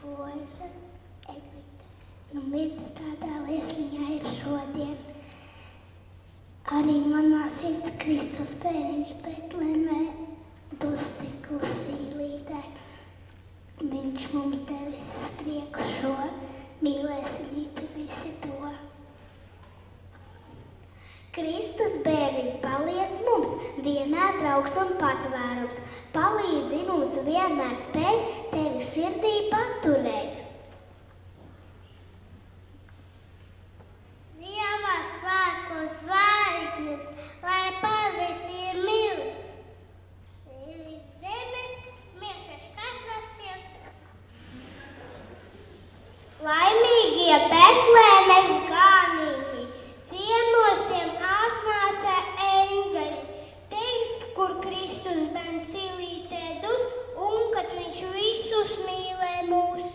Boža eglīte. Nu, mirts tādā liesmiņā ir šodien. Arī manā sirds Kristus bērniņš Betlemē dus tik klusīlītē. Viņš mums devis prieku šo, mīlēsim visi to. Kristus bērniņ paliec mums, vienmēr draugs un patvērums. Palīdzi mums vienmēr spēt tevi sirdī paturēt. Ziemassvētku zvaigznes, lai par visiem mīlis. Zemes miešas katras sirds. Laimīgie Betlēmes gāniņi, ciemos tiem atnāca eņģeļi, teikt, kur Kristus bērns silītē dus, un kad viņš visus mīlē mūs.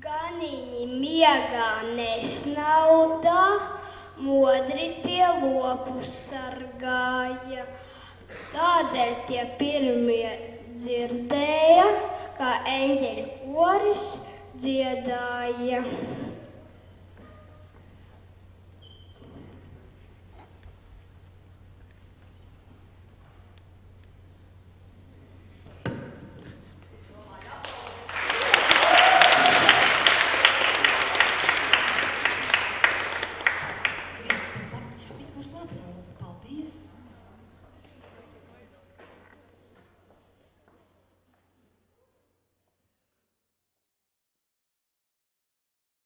Ganiņi miegā nesnaudā, modri tie lopus sargāja. Tādēļ tie pirmie dzirdēja, kā eņģeļu koris dziedāja.